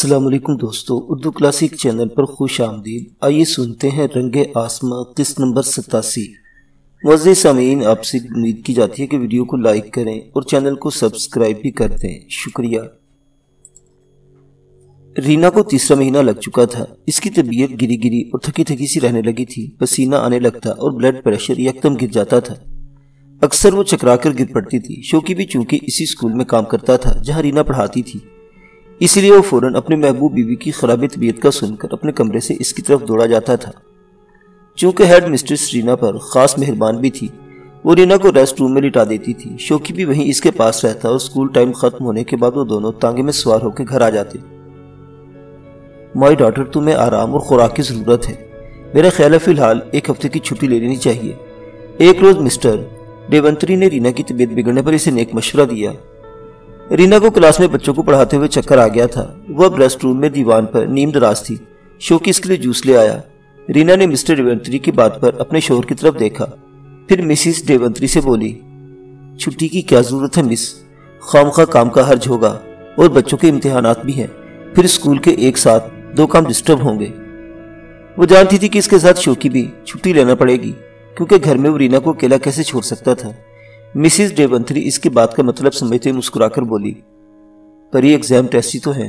السلام علیکم دوستو، اردو کلاسک چینل پر خوش آمدید۔ آئیے سنتے ہیں رنگ آسماں قسط نمبر 87۔ معزز سامعین، آپ سے امید کی جاتی ہے کہ ویڈیو کو لائک کریں اور چینل کو سبسکرائب بھی کر دیں، شکریہ۔ رینا کو تیسرا مہینہ لگ چکا تھا۔ اس کی طبیعت گری گری اور تھکی تھکی سی رہنے لگی تھی، پسینہ آنے لگتا اور بلڈ پریشر یکدم گر جاتا تھا۔ اکثر وہ چکرا کر گر پڑتی تھی۔ شوکی بھی چونکہ اسی اسکول میں کام کرتا تھا جہاں رینا پڑھاتی تھی، اس لیے وہ فوراً اپنے محبوب بیوی کی خراب طبیعت کا سن کر اپنے کمرے سے اس کی طرف دوڑا جاتا تھا۔ چونکہ ہیڈ مسٹریس رینا پر خاص مہربان بھی تھی، وہ رینا کو ریسٹ روم میں لٹا دیتی تھی۔ شوکی بھی وہیں اس کے پاس رہتا اور اسکول ٹائم ختم ہونے کے بعد وہ دونوں تانگے میں سوار ہو کے گھر آ جاتے۔ مائی ڈاٹر، تمہیں آرام اور خوراک کی ضرورت ہے۔ میرا خیال ہے فی الحال ایک ہفتے کی چھٹی لے لینی چاہیے۔ ایک روز مسٹر ڈیونتری نے رینا کی طبیعت بگڑنے پر اسے نیک مشورہ دیا۔ رینا کو کلاس میں بچوں کو پڑھاتے ہوئے چکر آ گیا تھا۔ وہ اب ریسٹ روم میں دیوان پر نیم دراز تھی۔ شوکی اس کے لیے جوس لے آیا۔ رینا نے مسٹر ڈیونتری کی بات پر اپنے شوہر کی طرف دیکھا، پھر مسز ڈیونتری سے بولی، چھٹی کی کیا ضرورت ہے مس؟ خواہ کام کا حرج ہوگا اور بچوں کے امتحانات بھی ہیں، پھر اسکول کے ایک ساتھ دو کام ڈسٹرب ہوں گے۔ وہ جانتی تھی کہ اس کے ساتھ شوکی بھی چھٹی لینا پڑے گی، کیونکہ گھر میں وہ رینا کو اکیلا کیسے چھوڑ سکتا تھا۔ مسز ڈیونتری اس کی بات کا مطلب سمجھتے مسکرا کر بولی، پر یہ ایگزام ٹیسٹ ہی تو ہے،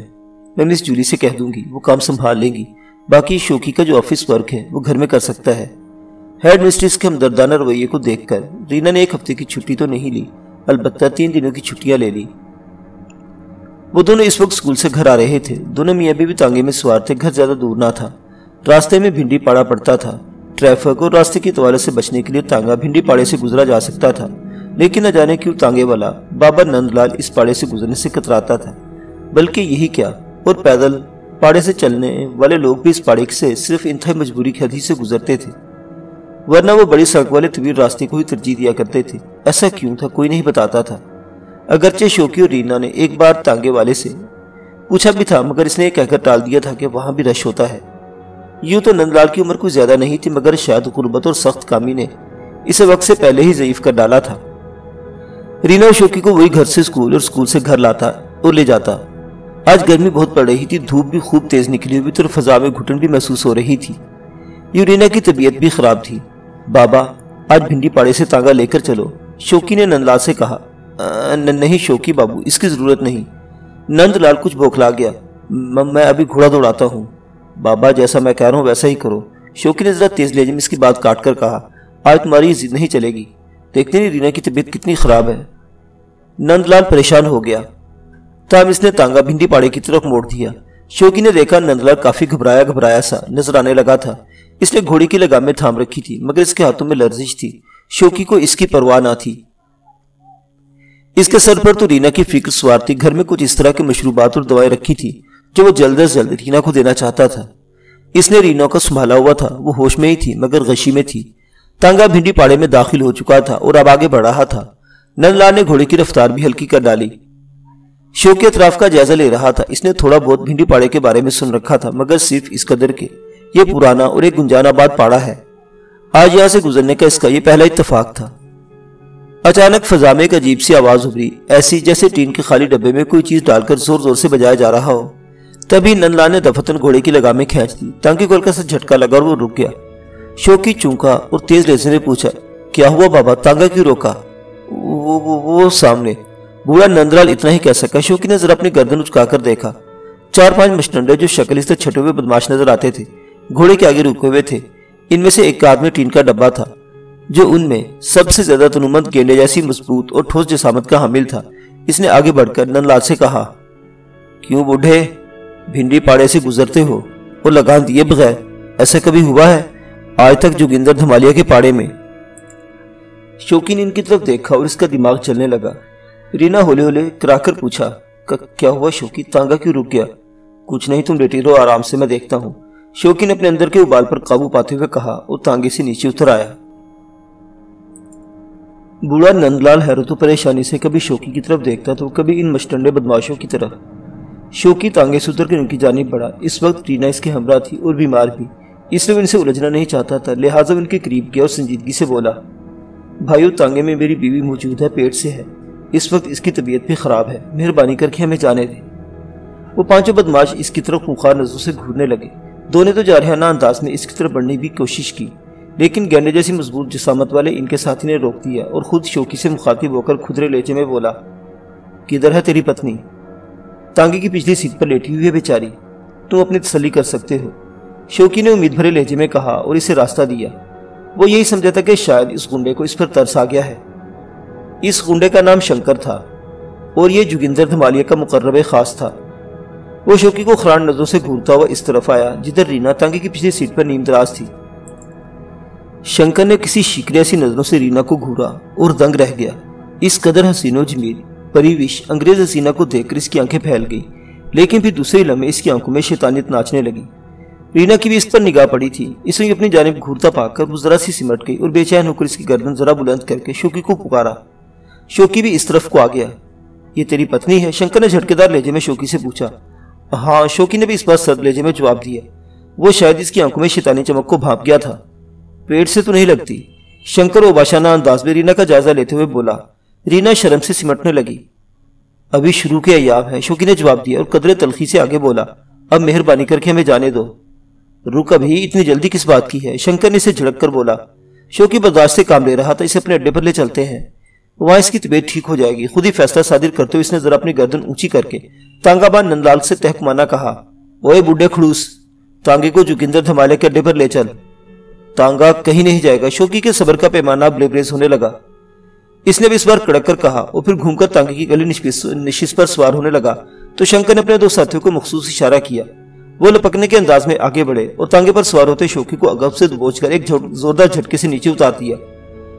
میں مس جولی سے کہہ دوں گی، وہ کام سنبھال لیں گی، باقی شوکی کا جو آفس ورک ہے وہ گھر میں کر سکتا ہے۔ ہیڈ مسٹریس کے ہمدردانہ رویے کو دیکھ کر رینا نے ایک ہفتے کی چھٹی تو نہیں لی، البتہ 3 دنوں کی چھٹیاں لے لی۔ وہ دونوں اس وقت اسکول سے گھر آ رہے تھے۔ دونوں میاں بیوی تانگے میں سوار تھے۔ گھر زیادہ دور نہ تھا، راستے میں بھنڈی پاڑا پڑتا تھا۔ ٹریفک اور راستے کی طوالت سے بچنے کے لیے تانگا بھنڈی پاڑے سے گزرا جا سکتا تھا، لیکن نہ جانے کیوں تانگے والا بابا نند لال اس پاڑے سے گزرنے سے کتراتا تھا۔ بلکہ یہی کیا، اور پیدل پاڑے سے چلنے والے لوگ بھی اس پاڑے سے صرف انتہائی مجبوری کی حد ہی سے گزرتے تھے، ورنہ وہ بڑی سڑک والے طویل راستے کو ہی ترجیح دیا کرتے تھے۔ ایسا کیوں تھا کوئی نہیں بتاتا تھا۔ اگرچہ شوکی اور رینا نے ایک بار تانگے والے سے پوچھا بھی تھا، مگر اس نے یہ کہہ کر ٹال دیا تھا کہ وہاں بھی رش ہوتا ہے۔ یوں تو نند لال کی عمر کوئی زیادہ نہیں تھی، مگر شاید غربت اور سخت کامی نے اسے وقت سے پہلے ہی ضعیف کر ڈالا تھا۔ رینا اور شوکی کو وہی گھر سے اسکول اور اسکول سے گھر لاتا اور لے جاتا۔ آج گرمی بہت پڑ رہی تھی، دھوپ بھی خوب تیز نکلی ہوئی تھی اور فضا میں گھٹن بھی محسوس ہو رہی تھی۔ یوں رینا کی طبیعت بھی خراب تھی۔ بابا، آج بھنڈی پاڑے سے تانگا لے کر چلو، شوکی نے نند لال سے کہا۔ نہیں شوکی بابو، اس کی ضرورت نہیں۔ نند لال کچھ بوکھلا گیا۔ میں ابھی گھوڑا دوڑاتا ہوں۔ بابا، جیسا میں کہہ رہا ہوں ویسا ہی کرو، شوکی نے ذرا تیز لہجے میں اس کی بات کاٹ کر کہا۔ آج تمہاری یہ ضد نہیں چلے گی، دیکھتے نہیں رینا کی طبیعت کتنی خراب ہے۔ نند لال پریشان ہو گیا، تاہم اس نے تانگا بھنڈی پاڑے کی طرف موڑ دیا۔ شوکی نے دیکھا نند لال کافی گھبرایا سا نظر آنے لگا تھا۔ اس نے گھوڑی کی لگام میں تھام رکھی تھی، مگر اس کے ہاتھوں میں لرزش تھی۔ شوکی کو اس کی پرواہ نہ تھی۔ اس کے سر پر تو رینا کی فکر سوار تھی۔ گھر میں کچھ اس طرح کے مشروبات اور دوائیں رکھی تھی جو وہ جلد از جلد رینا کو دینا چاہتا تھا۔ اس نے رینا کو سنبھالا ہوا تھا، وہ ہوش میں ہی تھی مگر غشی میں تھی۔ تانگا بھنڈی پاڑے میں داخل ہو چکا تھا اور اب آگے بڑھ رہا تھا۔ نند لال نے گھوڑے کی رفتار بھی ہلکی کر ڈالی۔ شوکی اطراف کا جائزہ لے رہا تھا۔ اس نے تھوڑا بہت بھنڈی پاڑے کے بارے میں سن رکھا تھا، مگر صرف اس قدر کے یہ پرانا اور ایک گنجان آباد پاڑا ہے۔ آج یہاں سے گزرنے کا اس کا یہ پہلا اتفاق تھا۔ اچانک فضا میں ایک عجیب سی آواز ابھری، ایسی جیسے ٹین کے خالی ڈبے میں کوئی چیز ڈال کر زور زور سے بجایا جا رہا ہو۔ تبھی نند لال نے دفتن گھوڑے کی لگامیں کھینچ دی۔ تانگے کو ہلکا سا جھٹکا لگا اور وہ رک گیا۔ شوکی چونکا اور تیز لہجے میں پوچھا، کیا ہوا بابا، تانگا کیوں روکا؟ وہ سامنے، بوڑھا نند لال اتنا ہی کہہ سکا۔ شوکی نے ذرا اپنی گردن اچکا کر دیکھا۔ 4-5 مشٹنڈے جو شکل اس سے چھٹے ہوئے بدماش نظر آتے تھے گھوڑے کے آگے رکے ہوئے تھے۔ ان میں سے ایک آدمی ٹین کا ڈبہ تھا جو ان میں سب سے زیادہ تنومند گینڈے جیسی مضبوط اور ٹھوس جسامت کا حامل تھا۔ اس نے آگے بڑھ کر نند لال سے کہا، کیوں بوڑھے، بھنڈی پاڑے سے گزرتے ہو اور لگان دیے بغیر؟ ایسا کبھی ہوا ہے آج تک جوگندر دھمالیا کے پاڑے میں؟ شوکی نے ان کی طرف دیکھا اور اس کا دماغ چلنے لگا۔ رینا ہولے ہولے کرا کر پوچھا، کیا ہوا شوکی، تانگا کیوں رک گیا؟ کچھ نہیں، تم لیٹی رہو آرام سے، میں دیکھتا ہوں، شوکی نے اپنے اندر کے ابال پر قابو پاتے ہوئے کہا اور تانگے سے نیچے اتر آیا۔ بوڑھا نند لال حیرت و پریشانی سے کبھی شوکی کی طرف دیکھتا تو کبھی ان مشٹنڈے بدماشوں کی طرف۔ شوکی تانگے سے اتر کر ان کی جانب بڑھا۔ اس وقت رینا اس کے ہمراہ تھی اور بیمار بھی، اس لیے ان سے الجھنا نہیں چاہتا تھا، لہٰذا ان کے قریب گیا اور سنجیدگی سے بولا، بھائیو، تانگے میں میری بیوی موجود ہے، پیٹ سے ہے، اس وقت اس کی طبیعت بھی خراب ہے، مہربانی کر کے ہمیں جانے دیں۔ وہ پانچوں بدماش اس کی طرف خوخار نظروں سے گھورنے لگے۔ دونوں نے تو جارحانہ انداز میں اس کی طرف بڑھنے کی کوشش کی، لیکن گینڈے جیسی مضبوط جسامت والے ان کے ساتھی نے روک دیا اور خود شوکی سے مخاطب ہو کر کھدرے لہجے میں بولا، کدھر ہے تیری پتنی؟ تانگے کی پچھلی سیٹ پر لیٹی ہوئی ہے بیچاری، تم اپنی تسلی کر سکتے ہو، شوکی نے امید بھرے لہجے میں کہا اور اسے راستہ دیا۔ وہ یہی سمجھا تھا کہ شاید اس گنڈے کو اس پر ترس آ گیا ہے۔ اس گنڈے کا نام شنکر تھا اور یہ جوگندر دھمالیہ کا مقرب خاص تھا۔ وہ شوکی کو خران نظروں سے گھورتا ہوا اس طرف آیا جدھر رینا تانگے کی پچھلی سیٹ پر نیم دراز تھی۔ شنکر نے کسی شکریہ سی نظروں سے رینا کو گھورا اور دنگ رہ گیا۔ اس قدر حسین و جمیل پریوش انگریز حسینہ کو دیکھ کر اس کی آنکھیں پھیل گئی، لیکن پھر دوسرے لمحے اس کی آنکھوں میں شیطانیت ناچنے لگی۔ رینا کی بھی اس پر نگاہ پڑی تھی۔ اسے اپنی جانب گھورتا پا کر وہ ذرا سی سمٹ گئی اور بے چین ہو کر اس کی گردن ذرا بلند کر کے شوکی کو پکارا۔ شوکی بھی اس طرف کو آ گیا۔ یہ تیری پتنی ہے؟ شنکر نے جھٹکے دار لہجے میں شوکی سے پوچھا۔ ہاں، شوکی نے بھی اس بات سرد لہجے میں جواب دیا۔ وہ شاید اس کی آنکھوں میں شیطانی چمک کو بھاپ گیا تھا۔ پیٹ سے تو نہیں لگتی؟ شنکر اوباشانہ انداز میں رینا کا جائزہ لیتے ہوئے بولا۔ رینا شرم سے سمٹنے لگی۔ ابھی شروع کے ایام ہیں، شوکی نے جواب دیا اور قدرے تلخی سے آگے بولا، اب مہربانی کر کے ہمیں جانے دو۔ رک، ابھی اتنی جلدی کس بات کی ہے؟ شنکر نے اسے جھڑک کر بولا۔ شوکی برداشت سے کام لے رہا تھا، اسے اپنے اڈے پر لے چلتے ہیں، وہاں اس کی طبیعت ٹھیک ہو جائے گی۔ خود ہی فیصلہ صادر کرتے ہوئے اس نے ذرا اپنی گردن اونچی کر کے تانگا بان نندلال سے تحکمانہ کہا، اوے بڈھے کھڑوس، تانگے کو جوگندر دھمالیہ کے اڈے پر لے چل۔ تانگا کہیں نہیں جائے گا۔ شوکی کے صبر کا پیمانہ بلیبریز ہونے لگا۔ اس نے بھی اس بار کڑک کر کہا اور پھر گھوم کر تانگے کی گلی نشست پر سوار ہونے لگا تو شنکر نے اپنے دو ساتھیوں کو مخصوص اشارہ کیا۔ وہ لپکنے کے انداز میں آگے بڑھے اور تانگے پر سوار ہوتے شوکی کو اگب سے دبوچ کر ایک زوردار جھٹکے سے نیچے اتار دیا،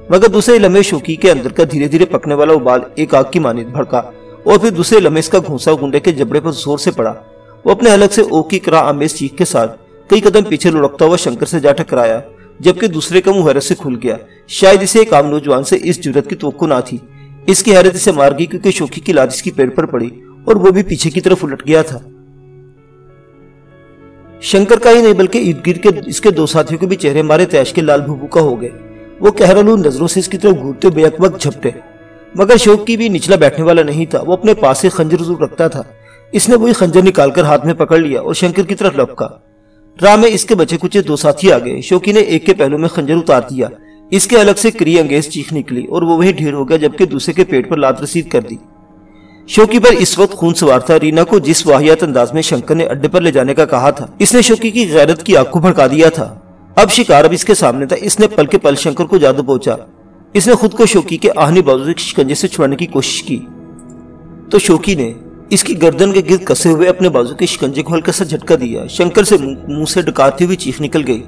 مگر دوسرے لمحے شوکی کے اندر کا دھیرے دھیرے پکنے والا ابال ایک آگ کی مانند بھڑکا اور پھر دوسرے لمحے اس کا گھونسا گنڈے کے جبڑے پر زور سے پڑا۔ وہ اپنے حلق سے اوک کی کرا آمیز چیخ کے ساتھ کئی قدم پیچھے لڑکتا ہوا شنکر سے جا ٹکرایا، جبکہ دوسرے کا منہ حیرت سے کھل گیا۔ شاید اسے ایک عام نوجوان سے اس جرت کی توقع نہ تھی۔ اس کی حیرت اسے مار گئی کیونکہ شوکی کی لات اس کی پیڑ پر پڑی اور وہ بھی پیچھے کی طرف الٹ گیا تھا۔ شنکر کا ہی نہیں بلکہ ارد گرد کے اس کے دو ساتھیوں کے بھی چہرے مارے تیش کے لال بھو کا ہو گئے۔ وہ کہرالو نظروں سے اس کی طرف گھورتے بے وقت جھپٹے، مگر شوکی بھی نچلا بیٹھنے والا نہیں تھا۔ وہ اپنے پاس سے خنجر ضرور رکھتا تھا۔ اس نے وہی خنجر نکال کر ہاتھ میں پکڑ لیا اور شنکر کی طرف لپکا۔ راہ میں اس کے بچے کچھ دو ساتھی آ گئے۔ شوکی نے ایک کے پہلو میں خنجر اتار دیا، اس کے حلق سے کری انگیز چیخ نکلی اور وہ وہیں ڈھیر ہو گیا، جبکہ دوسرے کے پیٹ پر لات رسید کر دی۔ شوکی پر اس وقت خون سوار تھا۔ رینا کو جس واہیات انداز میں شنکر نے اڈے پر لے جانے کا کہا تھا، اس نے شوکی کی غیرت کی آگ کو بھڑکا دیا تھا۔ اب شکار اب اس کے سامنے تھا۔ اس نے پل کے پل شنکر کو جادو پہنچا۔ اس نے خود کو شوکی کے آہنی بازو کے شکنجے سے چھڑانے کی کوشش کی تو شوکی نے اس کی گردن کے گرد کسے ہوئے اپنے بازو کے شکنجے کو ہلکا سا جھٹکا دیا۔ شنکر سے منہ سے ڈکارتی ہوئی چیخ نکل گئی۔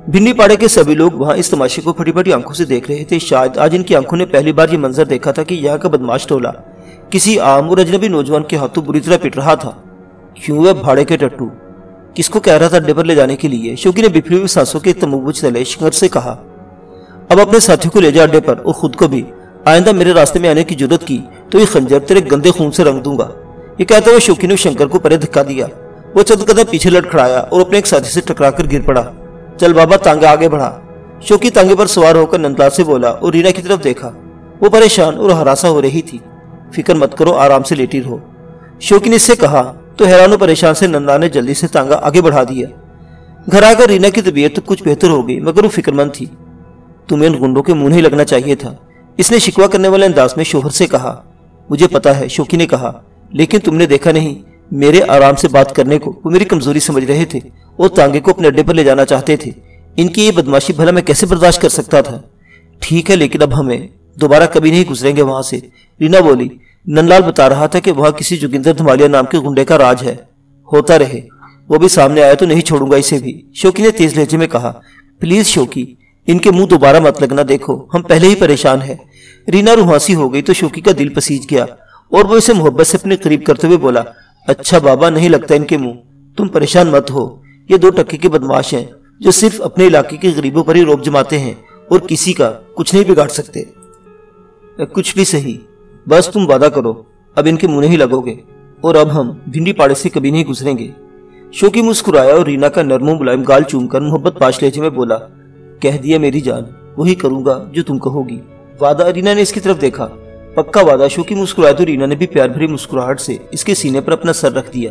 بھنی پاڑے کے سبھی لوگ وہاں اس تماشے کو پھٹی پھٹی آنکھوں سے دیکھ رہے تھے۔ شاید آج ان کی آنکھوں نے پہلی بار یہ منظر دیکھا تھا کہ یہاں کا بدماش ٹولہ کسی عام اور اجنبی نوجوان کے ہاتھوں بری طرح پٹ رہا تھا۔ کیوں ہے بھاڑے کے ٹٹو؟ کس کو کہہ رہا تھا اڈے پر لے جانے کے لیے؟ شوکی نے بپھری ہوئی سانسوں کے تموج تلے شنکر سے کہا، اب اپنے ساتھیوں کو لے جا اڈے پر اور خود کو بھی۔ آئندہ میرے راستے میں آنے کی جرت کی تو یہ خنجر تیرے گندے خون سے رنگ دوں گا۔ یہ کہتے ہوئے شوکی نے شنکر کو پرے دھکا دیا۔ وہ چند قدم پیچھے لڑکھڑایا اور اپنے ایک ساتھی سے ٹکرا کر گر پڑا۔ چل بابا، تانگا آگے بڑھا۔ شوکی تانگے پر سوار ہو کر نندلال سے بولا اور رینا کی طرف دیکھا۔ وہ پریشان اور ہراساں ہو رہی تھی۔ فکر مت کرو، آرام سے لیٹی رہو، شوکی نے اس سے کہا تو حیران و پریشان سے نندلال نے جلدی سے تانگا آگے بڑھا دیا۔ گھر آ کر رینا کی طبیعت تو کچھ بہتر ہو گئی، مگر وہ فکر مند تھی۔ تمہیں ان گنڈوں کے منہ نہیں لگنا چاہیے تھا، اس نے شکوہ کرنے والے انداز میں شوہر سے کہا۔ مجھے پتا ہے، شوکی نے کہا، لیکن تم نے دیکھا نہیں میرے آرام سے بات کرنے کو وہ میری کمزوری سمجھ رہے تھے اور تانگے کو اپنے اڈے پر لے جانا چاہتے تھے۔ ان کی یہ بدماشی بھلا میں کیسے برداشت کر سکتا تھا؟ ٹھیک ہے، لیکن اب ہمیں دوبارہ کبھی نہیں گزریں گے وہاں سے، رینا بولی۔ نندلال بتا رہا تھا کہ وہاں کسی جوگندر دھمالیہ نام کے گنڈے کا راج ہے۔ ہوتا رہے، وہ بھی سامنے آیا تو نہیں چھوڑوں گا اسے بھی، شوکی نے تیز لہجے میں کہا۔ پلیز شوکی، ان کے منہ دوبارہ مت لگنا، دیکھو ہم پہلے ہی پریشان ہیں۔ رینا روحانسی ہو گئی تو شوکی کا دل پسیج گیا اور وہ اسے محبت سے اپنے قریب کرتے ہوئے بولا، اچھا بابا، نہیں لگتا ان کے منہ، تم پریشان مت ہو۔ یہ دو ٹکے کے بدماش ہیں جو صرف اپنے علاقے کے غریبوں پر ہی روب جماتے ہیں اور کسی کا کچھ نہیں بگاڑ سکتے۔ کچھ بھی صحیح، بس تم وعدہ کرو اب ان کے منہ نہیں لگو گے اور اب ہم بھنڈی پاڑے سے کبھی نہیں گزریں گے۔ شوکی مسکرایا اور رینا کا نرم و ملائم گال چوم کر محبت پاش لہجے میں بولا، کہہ دیا میری جان، وہی کروں گا جو تم کہو گی۔ وعدہ؟ رینا نے اس کی طرف دیکھا۔ پکا وعدہ؟ شوکی مسکرایا تو رینا نے بھی پیار بھری مسکراہٹ سے اس کے سینے پر اپنا سر رکھ دیا۔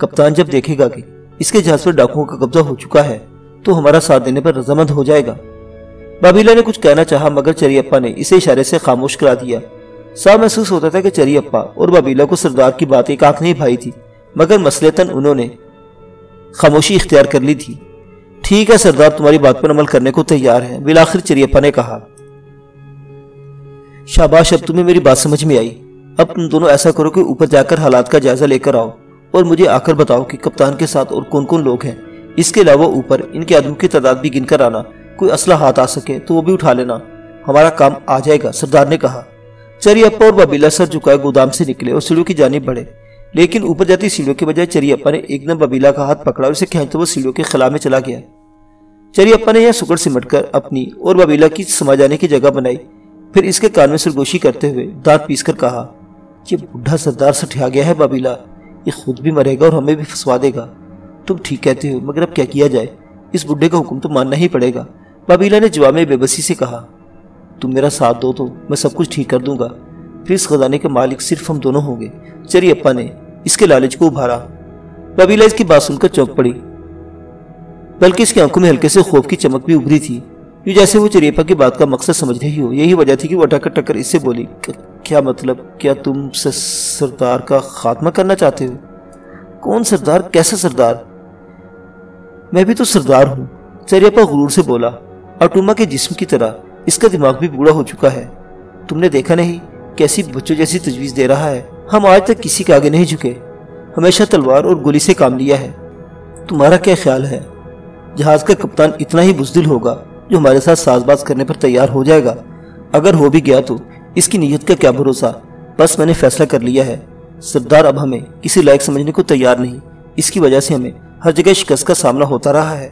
کپتان جب دیکھے گا کہ اس کے جہاز پر ڈاکوؤں کا قبضہ ہو چکا ہے تو ہمارا ساتھ دینے پر رضامند ہو جائے گا۔ بابیلا نے کچھ کہنا چاہا مگر چریپا نے اسے اشارے سے خاموش کرا دیا۔ صاف محسوس ہوتا تھا کہ چریپا اور بابیلا کو سردار کی بات ایک آنکھ نہیں بھائی تھی، مگر مسلطن انہوں نے خاموشی اختیار کر لی تھی۔ ٹھیک ہے سردار، تمہاری بات پر عمل کرنے کو تیار ہے، بالآخر چریپا نے کہا۔ شاباش، اب تمہیں میری بات سمجھ میں آئی۔ اب تم دونوں ایسا کرو کہ اوپر جا کر حالات کا جائزہ لے کر آؤ اور مجھے آ کر بتاؤ کہ کپتان کے ساتھ اور کون کون لوگ ہیں۔ اس کے علاوہ اوپر ان کے آدمیوں کی تعداد بھی گن کر آنا، کوئی اسلحہ ہاتھ آ سکے تو وہ بھی اٹھا لینا، ہمارا کام آ جائے گا، سردار نے کہا۔ چریپا اور بابیلا سر جھکائے گودام سے نکلے اور سیڑھیوں کی جانب بڑھے، لیکن اوپر جاتی سیڑھیوں کے بجائے چریپا نے ایک دم بابیلا کا ہاتھ پکڑا اور اسے کھینچتے وہ سیڑھیوں کے خلا میں چلا گیا۔ چریپا نے یہ سکڑ سمٹ کر اپنی اور بابیلا کی سما جانے کی جگہ بنائی، پھر اس کے کان میں سرگوشی کرتے ہوئے دانت پیس کر کہا، یہ بڈھا سردار سٹھیا گیا ہے بابیلا، یہ خود بھی مرے گا اور ہمیں بھی پھنسوا دے گا۔ تم ٹھیک کہتے ہو، مگر اب کیا کیا جائے، اس بڈھے کا حکم تو ماننا ہی پڑے گا۔ بابیلا نے جواب میں بے بسی سے کہا، تم میرا ساتھ دو تو میں سب کچھ ٹھیک کر دوں گا، پھر اس خزانے کے مالک صرف ہم دونوں ہوں گے۔ چریپا نے اس کے لالچ کو ابھارا۔ بابیلا اس کی بات سن کر چونک پڑی، بلکہ اس کی آنکھوں میں ہلکے سے خوف کی چمک بھی ابھری تھی، یوں جیسے وہ چریپا کی بات کا مقصد سمجھ رہی ہو۔ یہی وجہ تھی کہ وہ ٹکر ٹکر اس سے بولی، کیا مطلب، کیا تم سردار کا خاتمہ کرنا چاہتے ہو؟ کون سردار، کیسا سردار؟ میں بھی تو سردار ہوں، چریپا غرور سے بولا۔ اٹوما کے جسم کی طرح اس کا دماغ بھی بوڑھا ہو چکا ہے، تم نے دیکھا نہیں کیسی بچوں جیسی تجویز دے رہا ہے۔ ہم آج تک کسی کے آگے نہیں جھکے، ہمیشہ تلوار اور گولی سے کام لیا ہے۔ تمہارا کیا خیال ہے جہاز کا کپتان اتنا ہی بزدل ہوگا جو ہمارے ساتھ ساز باز کرنے پر تیار ہو جائے گا؟ اگر ہو بھی گیا تو اس کی نیت کا کیا بھروسہ؟ بس میں نے فیصلہ کر لیا ہے، سردار اب ہمیں کسی لائق سمجھنے کو تیار نہیں، اس کی وجہ سے ہمیں ہر جگہ شکست کا سامنا ہوتا رہا ہے۔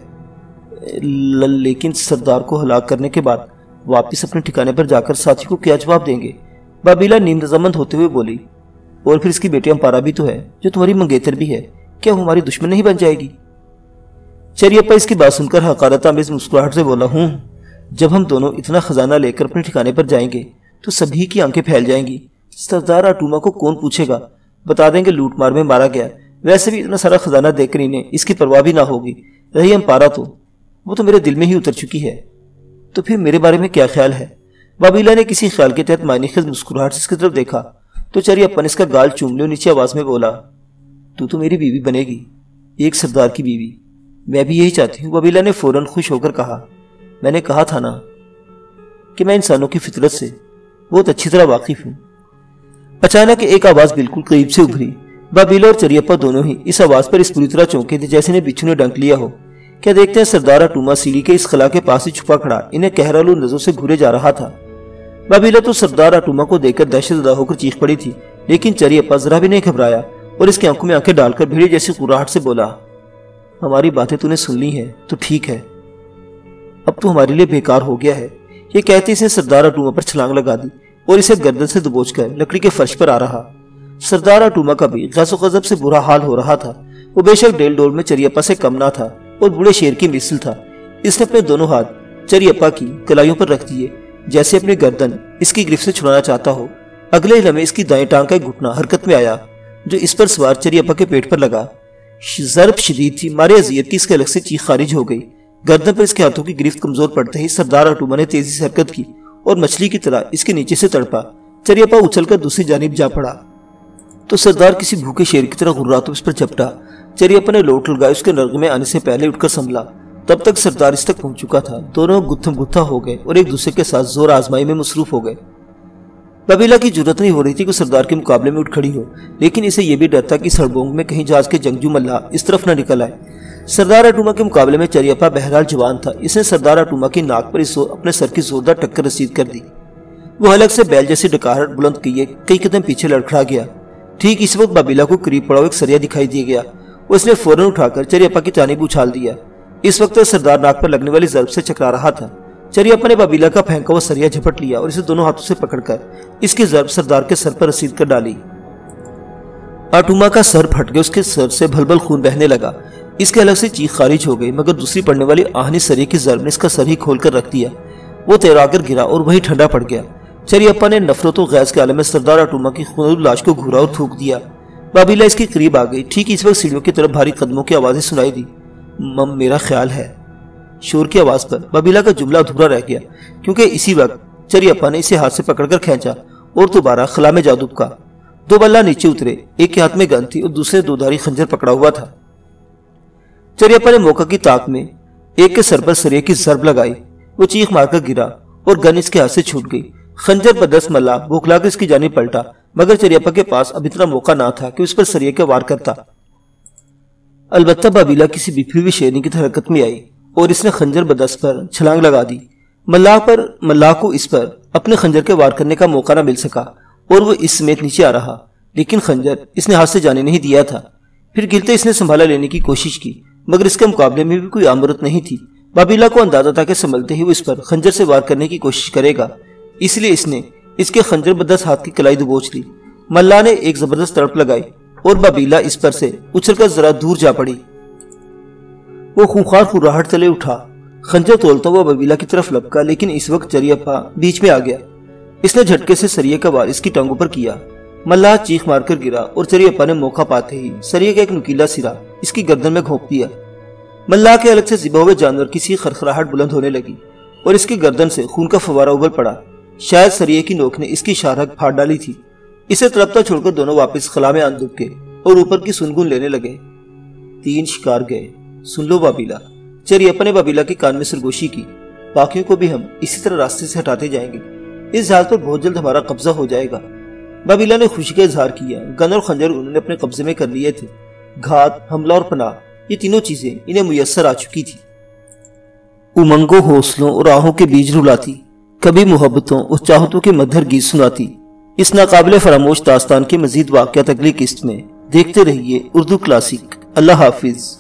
لیکن سردار کو ہلاک کرنے کے بعد واپس اپنے ٹھکانے پر جا کر ساتھی کو کیا جواب دیں گے؟ بابیلا نیم رضامند ہوتے ہوئے بولی، اور پھر اس کی بیٹی امپارا بھی تو ہے جو تمہاری منگیتر بھی ہے، کیا وہ ہماری دشمن نہیں بن جائے گی؟ چریپا اس کی بات سن کر حقارت آمیز مسکراہٹ سے بولا، جب ہم دونوں اتنا خزانہ لے کر اپنے ٹھکانے پر جائیں گے تو سبھی کی آنکھیں پھیل جائیں گی۔ سردار اٹوما کو کون پوچھے گا، بتا دیں گے لوٹ مار میں مارا گیا، ویسے بھی اتنا سارا خزانہ دیکھ کر انہیں اس کی پرواہ بھی نہ ہوگی۔ رہی امپارا تو وہ تو میرے دل میں ہی اتر چکی ہے، تو پھر میرے بارے میں کیا خیال ہے؟ بابیلا نے کسی خیال کے تحت معنی خیز مسکراہٹ سے اس کی طرف دیکھا تو چریپا نے اس کا گال چوم لیا اور نیچے آواز میں بولا، تو میری بیوی بنے گی، ایک سردار کی بیوی، میں بھی یہی چاہتی ہوں۔ بابیلا نے فوراً خوش ہو کر کہا، میں نے کہا تھا نا کہ میں انسانوں کی فطرت سے بہت اچھی طرح واقف ہوں۔ اچانک ایک آواز بالکل قریب سے ابھری۔ بابیلا اور چریپا دونوں ہی اس آواز پر اس پوری طرح چونکے تھے جیسے انہیں بچھو نے ڈنک لیا ہو۔ کیا دیکھتے ہیں سردار اٹوما سیڑھی کے اس خلا کے پاس ہی چھپا کھڑا انہیں کہرالو نظروں سے گھورے جا رہا تھا۔ بابیلا تو سردار اٹوما کو دیکھ کر دہشت زدہ ہو کر چیخ پڑی تھی، لیکن چریپا ذرا بھی نہیں گھبرایا اور اس کی آنکھوں میں آنکھیں ڈال کر بھیڑی جیسی قراہٹ سے بولا، ہماری باتیں تو نے سن لی ہیں تو ٹھیک ہے، اب تو ہمارے لیے بیکار ہو گیا ہے۔ یہ کہتے اسے سردار اٹوما پر چھلانگ لگا دی اور اسے گردن سے دبوچ کر لکڑی کے فرش پر آ رہا۔ سردار اٹوما کا بھی غضب و غضب سے برا حال ہو رہا تھا۔ وہ بے شک ڈیل ڈول میں چریپا سے کم نہ تھا اور بوڑھے شیر کی مثل تھا۔ اس نے اپنے دونوں ہاتھ چریپا کی کلائیوں پر رکھ دیے جیسے اپنی گردن اس کی گرفت سے چھڑانا چاہتا ہو۔ اگلے لمحے اس کی دائیں ٹانگ کا ایک گھٹنا حرکت میں آیا جو اس پر سوار چریپا کے پیٹ پر لگا۔ ضرب شدید تھی، مارے اذیت کی اس کے الگ سے چیخ خارج ہو گئی۔ گردن پر اس کے ہاتھوں کی گرفت کمزور پڑتے ہی سردار اٹوما نے تیزی سے حرکت کی اور مچھلی کی طرح اس کے نیچے سے تڑپا۔ چریپا اچھل کر دوسری جانب جا پڑا تو سردار کسی بھوکے شیر کی طرح غراتوں اس پر جھپٹا۔ چریپا نے لوٹ لگائی، اس کے نرغے میں آنے سے پہلے اٹھ کر سنبھلا۔ تب تک سردار اس تک پہنچ چکا تھا۔ دونوں گتھم گتھا ہو گئے اور ایک دوسرے کے ساتھ زور آزمائی میں مصروف ہو گئے۔ بابیلا کی جرت نہیں ہو رہی تھی کہ سردار کے مقابلے میں اٹھ کھڑی ہو، لیکن اسے یہ بھی ڈر تھا کہ سڑبونگ میں کہیں جہاز کے جنگجو ملاح اس طرف نہ نکل آئے۔ سردار اٹوما کے مقابلے میں چریپا بہرحال جوان تھا۔ اس نے سردار اٹوما کی ناک پر اپنے سر کی زوردار ٹکر رسید کر دی۔ وہ حلق سے بیل جیسی ڈکارٹ بلند کیے کئی قدم پیچھے لڑکھڑا گیا۔ ٹھیک اس وقت بابیلا کو قریب پڑا ایک سریا دکھائی دیا گیا۔ اس نے فوراً اٹھا کر چریپا کی جانب اچھال دیا۔ اس وقت سردار ناک پر لگنے والی ضرب سے چکرا رہا تھا۔ چریپا نے بابیلا کا پھینکا ہوا سریا جھپٹ لیا اور اسے دونوں ہاتھوں سے پکڑ کر اس کی ضرب سردار کے سر پر رسید کر ڈالی۔ اٹوما کا سر پھٹ گیا، اس کے سر سے بھل بھل خون بہنے لگا۔ اس کے الگ سے چیخ خارج ہو گئی، مگر دوسری پڑنے والی آہنی سرے کی ضرب نے اس کا سر ہی کھول کر رکھ دیا۔ وہ تیرا کر گرا اور وہی ٹھنڈا پڑ گیا۔ چریپا نے نفرت و غیظ کے عالم میں سردار اٹوما کی خونالود لاش کو گھورا اور تھوک دیا۔ بابیلا اس کے قریب آ گئی۔ ٹھیک اس وقت سیڑھیوں کی طرف بھاری قدموں کی آوازیں سنائی دی۔ مم میرا خیال ہے۔ شور کی آواز پر بابیلا کا جملہ ادھورا رہ گیا، کیونکہ اسی وقت چریپا نے اسے ہاتھ سے پکڑ کر کھینچا اور دوبارہ خلا میں جا دبکا۔ دو بلہ نیچے اترے، ایک کے ہاتھ میں گن تھی اور دوسرے دودھاری خنجر پکڑا ہوا تھا۔ چریپا نے موقع کی طاق میں ایک کے سر پر سریے کی ضرب لگائی۔ وہ چیخ مار کر گرا اور گن اس کے ہاتھ سے چھوٹ گئی۔ خنجر پر دست ملہ بوکھلا کر اس کی جانب پلٹا، مگر چریپا کے پاس اب اتنا موقع نہ تھا کہ اس پر سریے کے وار کرتا۔ البتہ بابیلا کسی بپھی ہوئی شیرنی کی حرکت میں آئی اور اس نے خنجر بدست پر چھلانگ لگا دی۔ ملاح کو اس پر اپنے خنجر کے وار کرنے کا موقع نہ مل سکا اور وہ اس سمیت نیچے آ رہا، لیکن خنجر اس نے ہاتھ سے جانے نہیں دیا تھا۔ پھر گرتے اس نے سنبھالا لینے کی کوشش کی، مگر اس کے مقابلے میں بھی کوئی آمرت نہیں تھی۔ بابیلا کو اندازہ تھا کہ سنبھلتے ہی وہ اس پر خنجر سے وار کرنے کی کوشش کرے گا، اس لیے اس نے اس کے خنجر بدست ہاتھ کی کلائی دبوچ لی۔ ملاح نے ایک زبردست تڑپ لگائی اور بابیلا اس پر سے اچھل کر ذرا دور جا پڑی۔ وہ خونخوار خراہٹ تلے اٹھا، خنجر تولتا ہوا بابیلا کی طرف لپکا، لیکن اس وقت چریپا بیچ میں آ گیا۔ اس نے جھٹکے سے سریے کا وار اس کی ٹانگوں پر کیا۔ ملاح چیخ مار کر گرا اور چریپا نے موقع پاتے ہی سریے کا ایک نکیلا سرا اس کی گردن میں گھونپ دیا۔ ملاح کے الگ سے ذبح ہوئے جانور کی سی خرخراہٹ بلند ہونے لگی اور اس کی گردن سے خون کا فوارہ ابل پڑا۔ شاید سریے کی نوک نے اس کی شارک پھاڑ ڈالی تھی۔ اسے تڑپتا چھوڑ کر دونوں واپس خلا میں آن دبکے اور اوپر کی سنگون لینے لگے۔ 3 شکار گئے، سن لو بابیلا۔ چریپا نے بابیلا کے کان میں سرگوشی کی۔ باقیوں کو بھی ہم اسی طرح راستے سے ہٹاتے جائیں گے، اس جہاز پر بہت جلد ہمارا قبضہ ہو جائے گا۔ بابیلا نے خوشی کا اظہار کیا۔ گن اور خنجر انہوں نے اپنے قبضے میں کر لیے تھے۔ گھات، حملہ اور پناہ، یہ تینوں چیزیں انہیں میسر آ چکی تھی۔ امنگوں، حوصلوں اور آہوں کے بیج رلاتی، کبھی محبتوں اور چاہتوں کے مدھر گیت سناتی۔ اس ناقابل فراموش داستان کے مزید واقعات اگلی قسط میں۔ دیکھتے رہیے اردو کلاسک۔ اللہ حافظ۔